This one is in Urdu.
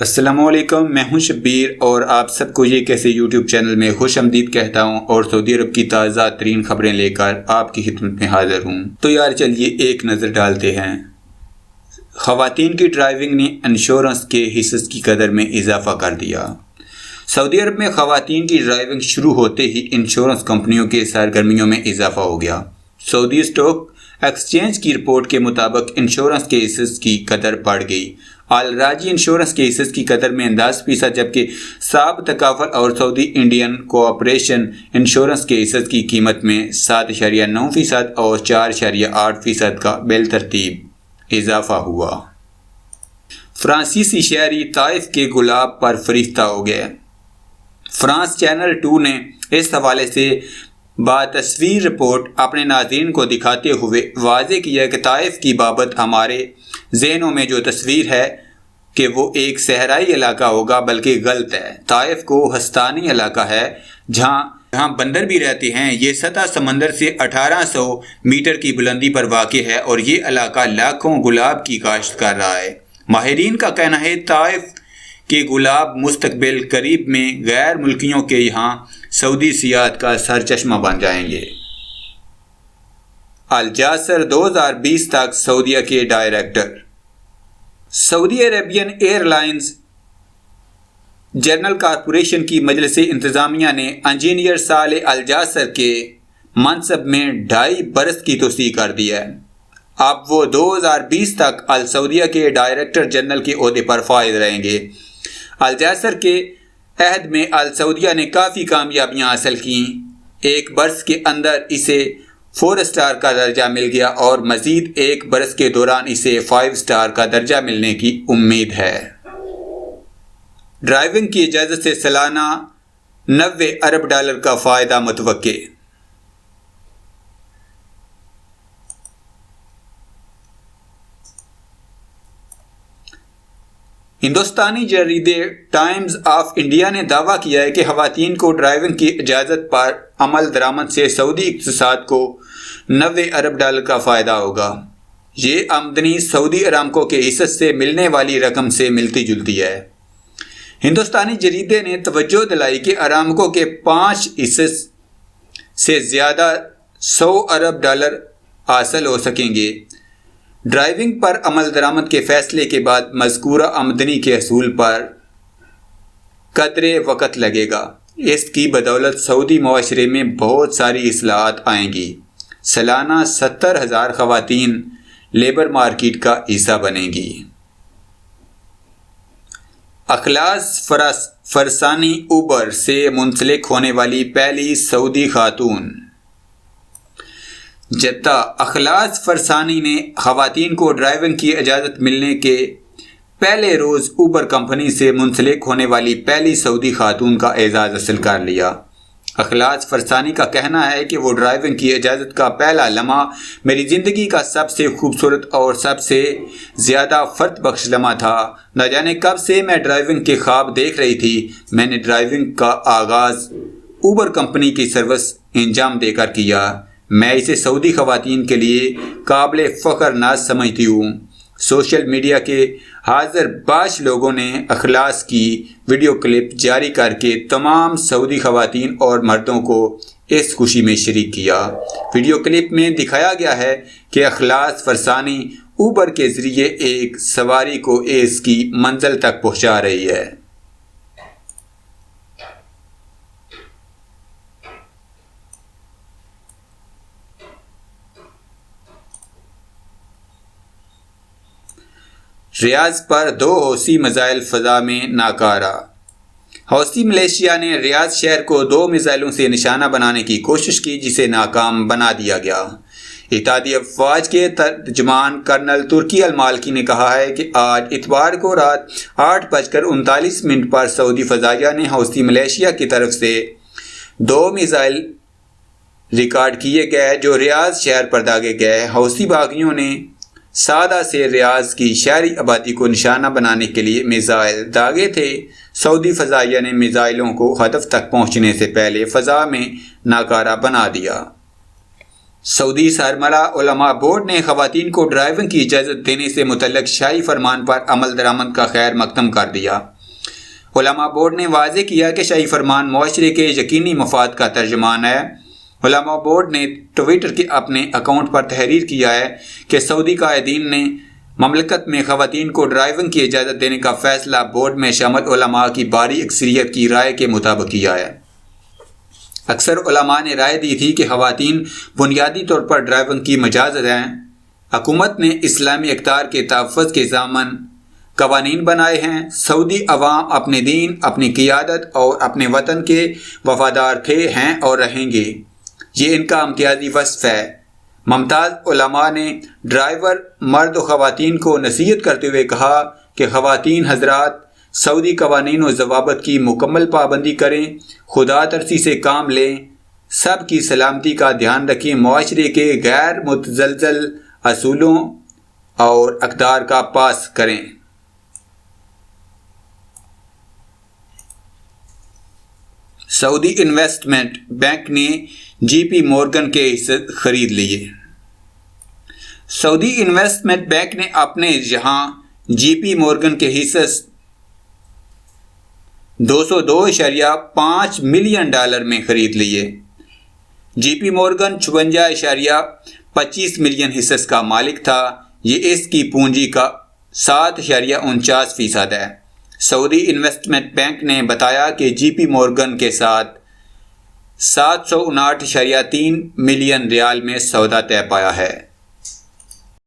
السلام علیکم، میں ہوں شبیر اور آپ سب کو یہ کیسے یوٹیوب چینل میں خوش آمدید کہتا ہوں اور سعودی عرب کی تازہ ترین خبریں لے کر آپ کی خدمت میں حاضر ہوں۔ تو یار چلیے ایک نظر ڈالتے ہیں۔ خواتین کی ڈرائیونگ نے انشورنس کے حصص کی قدر میں اضافہ کر دیا۔ سعودی عرب میں خواتین کی ڈرائیونگ شروع ہوتے ہی انشورنس کمپنیوں کے سرگرمیوں میں اضافہ ہو گیا۔ سعودی اسٹاک ایکسچینج کی رپورٹ کے مطابق انشورنس کے حصص کی قدر بڑھ گئی۔ الراجی انشورنس کے حصص کی قدر میں 10%، جبکہ صاب تکافل اور سعودی انڈین کوآپریشن انشورنس کے حصص کی قیمت میں 7.9% اور 4.8% کا بالترتیب اضافہ ہوا۔ فرانسیسی شہری طائف کے گلاب پر فریفتہ ہو گئے۔ فرانس چینل 2 نے اس حوالے سے باتصویر رپورٹ اپنے ناظرین کو دکھاتے ہوئے واضح کیا کہ طائف کی بابت ہمارے ذہنوں میں جو تصویر ہے کہ وہ ایک صحرائی علاقہ ہوگا، بلکہ غلط ہے۔ طائف کو ہستانی علاقہ ہے جہاں بندر بھی رہتے ہیں۔ یہ سطح سمندر سے 1800 میٹر کی بلندی پر واقع ہے اور یہ علاقہ لاکھوں گلاب کی کاشت کر رہا ہے۔ ماہرین کا کہنا ہے طائف کے گلاب مستقبل قریب میں غیر ملکیوں کے یہاں سعودی سیاحت کا سرچشمہ بن جائیں گے۔ الجاسر 2020 تک سعودیہ کے director. Saudi Arabian airlines general corporation کی مجلس انتظامیہ نے انجینئر صالح الجاسر کے منصب میں 2.5 برس کی توسیع کر دی ہے۔ اب وہ 2020 تک السعودیہ کے ڈائریکٹر جنرل کے عہدے پر فائز رہیں گے۔ الجاسر کے عہد میں السعودیہ نے کافی کامیابیاں حاصل کیں۔ 1 برس کے اندر اسے 4 اسٹار کا درجہ مل گیا اور مزید 1 برس کے دوران اسے 5 اسٹار کا درجہ ملنے کی امید ہے۔ ڈرائیونگ کی اجازت سے سالانہ $90 ارب کا فائدہ متوقع۔ ہندوستانی جریدے ٹائمز آف انڈیا نے دعویٰ کیا ہے کہ خواتین کو ڈرائیونگ کی اجازت پر عمل درآمد سے سعودی اقتصاد کو $90 ارب کا فائدہ ہوگا۔ یہ آمدنی سعودی ارامکو کے حصص سے ملنے والی رقم سے ملتی جلتی ہے۔ ہندوستانی جریدے نے توجہ دلائی کہ ارامکو کے 5 حصص سے زیادہ $100 ارب حاصل ہو سکیں گے۔ ڈرائیونگ پر عمل درآمد کے فیصلے کے بعد مذکورہ آمدنی کے حصول پر قدرے وقت لگے گا۔ اس کی بدولت سعودی معاشرے میں بہت ساری اصلاحات آئیں گی۔ سالانہ 70,000 خواتین لیبر مارکیٹ کا حصہ بنیں گی۔ اخلاص فرسانی اوبر سے منسلک ہونے والی پہلی سعودی خاتون۔ جدہ۔ اخلاص فرسانی نے خواتین کو ڈرائیونگ کی اجازت ملنے کے پہلے روز اوبر کمپنی سے منسلک ہونے والی پہلی سعودی خاتون کا اعزاز حاصل کر لیا۔ اخلاص فرسانی کا کہنا ہے کہ وہ ڈرائیونگ کی اجازت کا پہلا لمحہ میری زندگی کا سب سے خوبصورت اور سب سے زیادہ فرحت بخش لمحہ تھا۔ نہ جانے کب سے میں ڈرائیونگ کے خواب دیکھ رہی تھی۔ میں نے ڈرائیونگ کا آغاز اوبر کمپنی کی سروس انجام دے کر کیا۔ میں اسے سعودی خواتین کے لیے قابل فخر ناز سمجھتی ہوں۔ سوشل میڈیا کے حاضر باش لوگوں نے اخلاص کی ویڈیو کلپ جاری کر کے تمام سعودی خواتین اور مردوں کو اس خوشی میں شریک کیا۔ ویڈیو کلپ میں دکھایا گیا ہے کہ اخلاص فرسانی اوبر کے ذریعے ایک سواری کو اس کی منزل تک پہنچا رہی ہے۔ ریاض پر 2 حوثی میزائل فضا میں ناکارہ۔ حوثی ملیشیا نے ریاض شہر کو 2 میزائلوں سے نشانہ بنانے کی کوشش کی، جسے ناکام بنا دیا گیا۔ اتحادی افواج کے ترجمان کرنل ترکی المالکی نے کہا ہے کہ آج اتوار کو رات 8:39 پر سعودی فضائیہ نے حوثی ملیشیا کی طرف سے 2 میزائل ریکارڈ کیے گئے جو ریاض شہر پر داغے گئے۔ حوثی باغیوں نے سادہ سے ریاض کی شہری آبادی کو نشانہ بنانے کے لیے میزائل داغے تھے۔ سعودی فضائیہ نے میزائلوں کو ہدف تک پہنچنے سے پہلے فضا میں ناکارہ بنا دیا۔ سعودی سربراہ علماء بورڈ نے خواتین کو ڈرائیونگ کی اجازت دینے سے متعلق شاہی فرمان پر عمل درآمد کا خیر مقدم کر دیا۔ علماء بورڈ نے واضح کیا کہ شاہی فرمان معاشرے کے یقینی مفاد کا ترجمان ہے۔ علماء بورڈ نے ٹویٹر کے اپنے اکاؤنٹ پر تحریر کیا ہے کہ سعودی قائدین نے مملکت میں خواتین کو ڈرائیونگ کی اجازت دینے کا فیصلہ بورڈ میں شامل علماء کی بھاری اکثریت کی رائے کے مطابق کیا ہے۔ اکثر علماء نے رائے دی تھی کہ خواتین بنیادی طور پر ڈرائیونگ کی مجاز ہیں۔ حکومت نے اسلامی اقدار کے تحفظ کے ضامن قوانین بنائے ہیں۔ سعودی عوام اپنے دین، اپنی قیادت اور اپنے وطن کے وفادار تھے، ہیں اور رہیں گے۔ یہ ان کا امتیازی وصف ہے۔ ممتاز علماء نے ڈرائیور مرد و خواتین کو نصیحت کرتے ہوئے کہا کہ خواتین حضرات سعودی قوانین و ضوابط کی مکمل پابندی کریں، خدا ترسی سے کام لیں، سب کی سلامتی کا دھیان رکھیں، معاشرے کے غیر متزلزل اصولوں اور اقدار کا پاس کریں۔ سعودی انویسٹمنٹ بینک نے جی پی مورگن کے حصے خرید لیے۔ سعودی انویسٹمنٹ بینک نے اپنے جہاں جی پی مورگن کے حصے $202.5 ملین میں خرید لیے۔ جی پی مورگن 56.25 ملین حصص کا مالک تھا۔ یہ اس کی پونجی کا 7.49% ہے۔ سعودی انویسٹمنٹ بینک نے بتایا کہ جی پی مورگن کے ساتھ 759.3 ملین ریال میں سودا طے پایا ہے۔